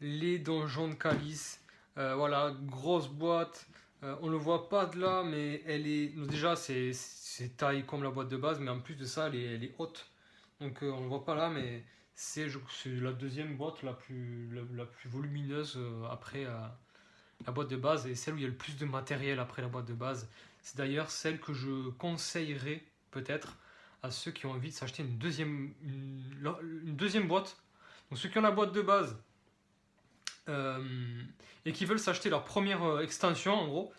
les donjons de Calice. Voilà, grosse boîte. On ne le voit pas de là, mais elle est. Déjà, c'est taille comme la boîte de base, mais en plus de ça, elle est haute. Donc on ne le voit pas là, mais c'est la deuxième boîte la plus volumineuse après la boîte de base et celle où il y a le plus de matériel après la boîte de base. C'est d'ailleurs celle que je conseillerais peut-être à ceux qui ont envie de s'acheter une deuxième boîte. Donc ceux qui ont la boîte de base et qui veulent s'acheter leur première extension, en gros,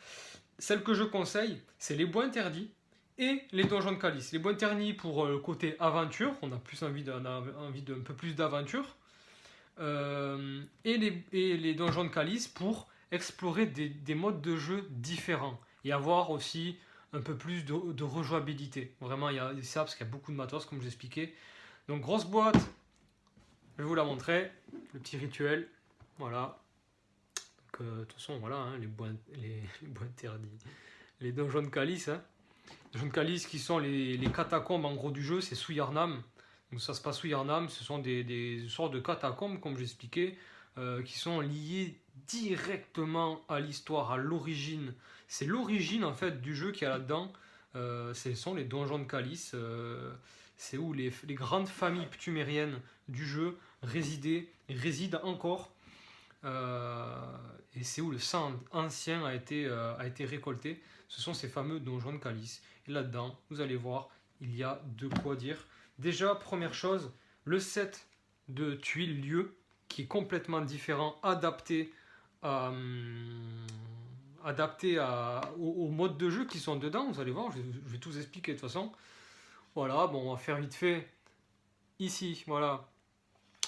celle que je conseille, c'est les bois interdits et les donjons de Calice. Les bois interdits pour le côté aventure, on a plus envie d'un peu plus d'aventure, et les donjons de Calice pour explorer des modes de jeu différents et avoir aussi un peu plus de rejouabilité. Vraiment, il y a ça parce qu'il y a beaucoup de matos, comme je l'expliquais. Donc, grosse boîte, je vais vous la montrer, le petit rituel. Voilà. Donc, de toute façon, voilà, hein, les bois interdits. Les donjons de Calice. Hein. Les donjons de Calice qui sont les catacombes en gros du jeu, c'est Souillarnam. Donc ça se passe sous Yarnam, ce sont des sortes de catacombes, comme j'expliquais, qui sont liées directement à l'histoire, à l'origine. C'est l'origine en fait du jeu qu'il y a là-dedans. Ce sont les donjons de Calice. C'est où les grandes familles ptumériennes du jeu résident encore. Et c'est où le sang ancien a été récolté. Ce sont ces fameux donjons de Calice. Et là-dedans, vous allez voir, il y a de quoi dire. Déjà, première chose, le set de tuiles lieu qui est complètement différent, adapté au mode de jeu qui sont dedans. Vous allez voir, je vais tout vous expliquer de toute façon. Voilà, bon, on va faire vite fait. Ici, voilà,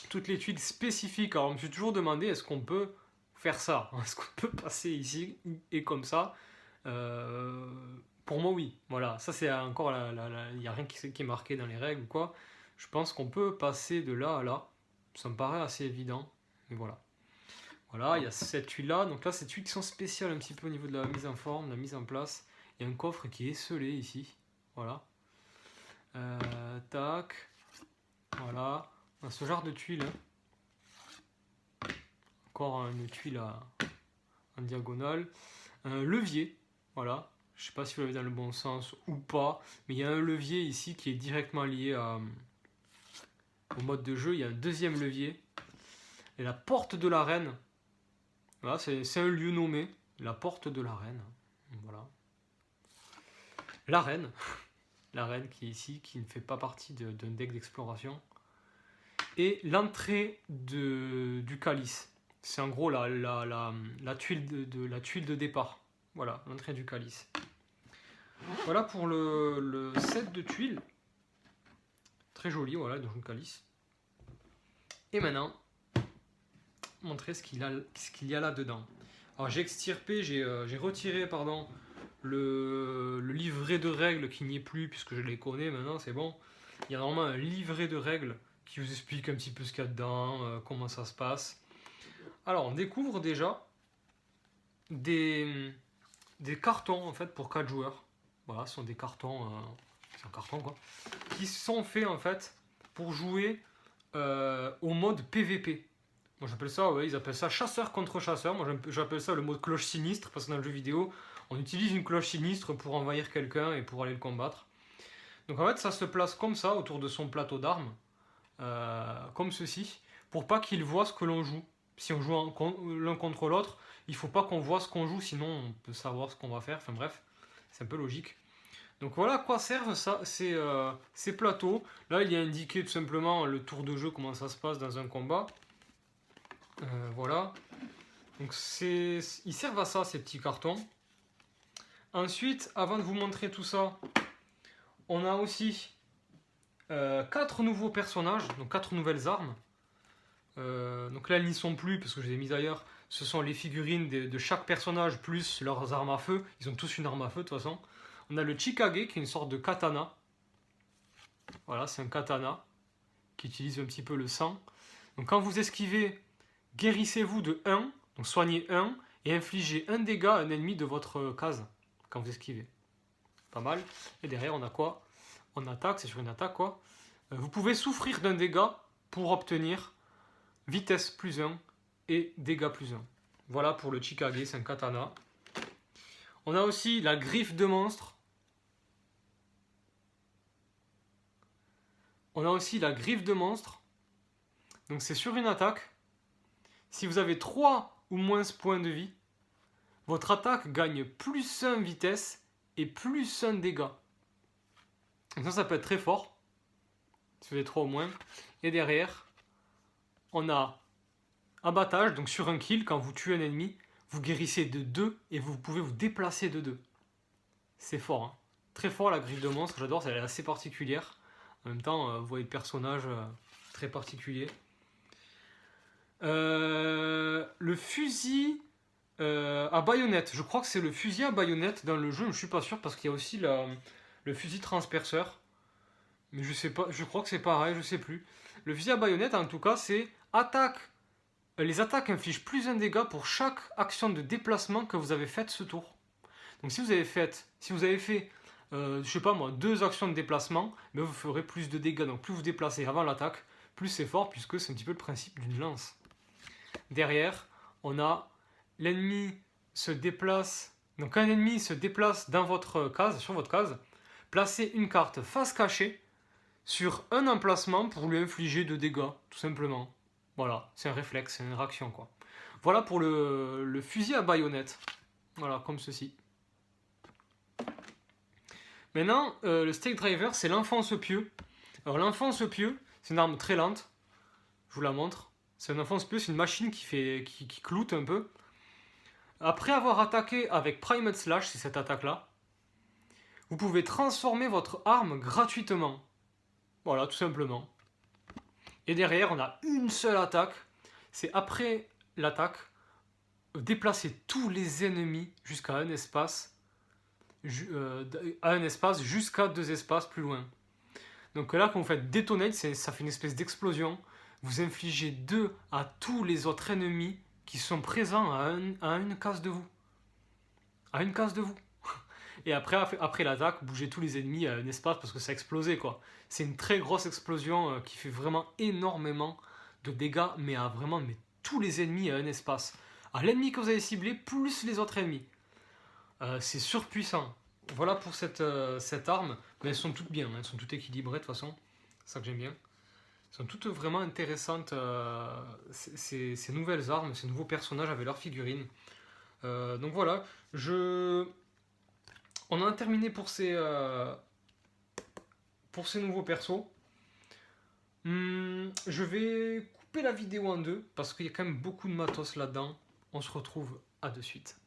toutes les tuiles spécifiques. Alors, je me suis toujours demandé, est-ce qu'on peut faire ça? Est-ce qu'on peut passer ici et comme ça? Pour moi, oui. Voilà, ça c'est encore il n'y a rien qui est marqué dans les règles ou quoi. Je pense qu'on peut passer de là à là. Ça me paraît assez évident. Mais voilà. Voilà, il y a cette tuile-là. Donc là, ces tuiles qui sont spéciales un petit peu au niveau de la mise en forme, de la mise en place. Il y a un coffre qui est scellé ici. Voilà. Tac. Voilà. On a ce genre de tuile. Hein. Encore une tuile en diagonale. Un levier. Voilà. Je ne sais pas si vous l'avez dans le bon sens ou pas, mais il y a un levier ici qui est directement lié au mode de jeu. Il y a un deuxième levier. Et la porte de l'arène, voilà, c'est un lieu nommé, la porte de l'arène. Voilà. L'arène, l'arène qui est ici, qui ne fait pas partie d'un deck d'exploration. Et l'entrée du calice. C'est en gros la tuile la tuile de départ. Voilà, l'entrée du calice. Voilà pour le set de tuiles. Très joli, voilà, dans le calice. Et maintenant, montrer ce qu'il y a là-dedans. Alors j'ai extirpé, j'ai retiré, pardon, le livret de règles qui n'y est plus, puisque je les connais maintenant, c'est bon. Il y a normalement un livret de règles qui vous explique un petit peu ce qu'il y a dedans, comment ça se passe. Alors on découvre déjà des cartons en fait pour 4 joueurs. Voilà, ce sont des cartons, c'est un carton quoi, qui sont faits en fait pour jouer au mode PVP. Moi j'appelle ça, ouais, ils appellent ça chasseur contre chasseur. Moi j'appelle ça le mode cloche sinistre parce que dans le jeu vidéo, on utilise une cloche sinistre pour envahir quelqu'un et pour aller le combattre. Donc en fait, ça se place comme ça autour de son plateau d'armes, comme ceci, pour pas qu'il voit ce que l'on joue. Si on joue l'un contre l'autre, il faut pas qu'on voit ce qu'on joue, sinon on peut savoir ce qu'on va faire. Enfin bref, c'est un peu logique. Donc voilà à quoi servent ça, ces plateaux. Là, il y a indiqué tout simplement le tour de jeu, comment ça se passe dans un combat. Voilà. Donc ils servent à ça, ces petits cartons. Ensuite, avant de vous montrer tout ça, on a aussi 4 nouveaux personnages, donc 4 nouvelles armes. Donc là, elles n'y sont plus parce que je les ai mises ailleurs. Ce sont les figurines de chaque personnage plus leurs armes à feu. Ils ont tous une arme à feu de toute façon. On a le Chikage qui est une sorte de katana. Voilà, c'est un katana qui utilise un petit peu le sang. Donc quand vous esquivez, guérissez-vous de 1, donc soignez 1 et infligez un dégât à un ennemi de votre case quand vous esquivez. Pas mal. Et derrière, on a quoi? On attaque, c'est sur une attaque quoi. Vous pouvez souffrir d'un dégât pour obtenir vitesse plus 1 et dégâts plus 1. Voilà pour le Chikage, c'est un katana. On a aussi la griffe de monstre. On a aussi la griffe de monstre. Donc c'est sur une attaque. Si vous avez 3 ou moins points de vie, votre attaque gagne plus 1 vitesse et plus 1 dégât. Donc ça peut être très fort. Si vous avez 3 ou moins. Et derrière, on a abattage. Donc sur un kill, quand vous tuez un ennemi, vous guérissez de 2 et vous pouvez vous déplacer de 2. C'est fort. Hein. Très fort la griffe de monstre. J'adore, elle est assez particulière. En même temps, vous voyez le personnage très particulier. Le fusil à baïonnette. Je crois que c'est le fusil à baïonnette dans le jeu, mais je suis pas sûr parce qu'il y a aussi le fusil transperceur. Mais je sais pas, je crois que c'est pareil, je sais plus. Le fusil à baïonnette, en tout cas, c'est attaque. Les attaques infligent plus un dégât pour chaque action de déplacement que vous avez faite ce tour. Donc si vous avez fait je sais pas moi, 2 actions de déplacement, mais vous ferez plus de dégâts. Donc plus vous déplacez avant l'attaque, plus c'est fort, puisque c'est un petit peu le principe d'une lance. Derrière, on a l'ennemi se déplace. Donc quand un ennemi se déplace dans votre case, sur votre case, placez une carte face cachée sur un emplacement pour lui infliger de dégâts, tout simplement. Voilà, c'est un réflexe, c'est une réaction quoi. Voilà pour le fusil à baïonnette. Voilà, comme ceci. Maintenant, le Stake Driver, c'est l'enfonce pieu. Alors l'enfonce pieu, c'est une arme très lente. Je vous la montre. C'est un enfonce pieu, c'est une machine qui cloute un peu. Après avoir attaqué avec Primate Slash, c'est cette attaque-là, vous pouvez transformer votre arme gratuitement. Voilà, tout simplement. Et derrière, on a une seule attaque. C'est après l'attaque, déplacer tous les ennemis jusqu'à un espace jusqu'à 2 espaces plus loin. Donc là, quand vous faites Detonate, ça fait une espèce d'explosion. Vous infligez 2 à tous les autres ennemis qui sont présents à une case de vous. À une case de vous. Et après l'attaque, bougez tous les ennemis à un espace parce que ça a explosé quoi. C'est une très grosse explosion qui fait vraiment énormément de dégâts, mais à vraiment tous les ennemis à un espace. À l'ennemi que vous avez ciblé, plus les autres ennemis. C'est surpuissant. Voilà pour cette arme. Mais elles sont toutes bien, elles sont toutes équilibrées de toute façon. C'est ça que j'aime bien. Elles sont toutes vraiment intéressantes. Ces nouvelles armes, ces nouveaux personnages avec leurs figurines. Donc voilà. On en a terminé pour ces nouveaux persos. Je vais couper la vidéo en 2 parce qu'il y a quand même beaucoup de matos là-dedans. On se retrouve à de suite.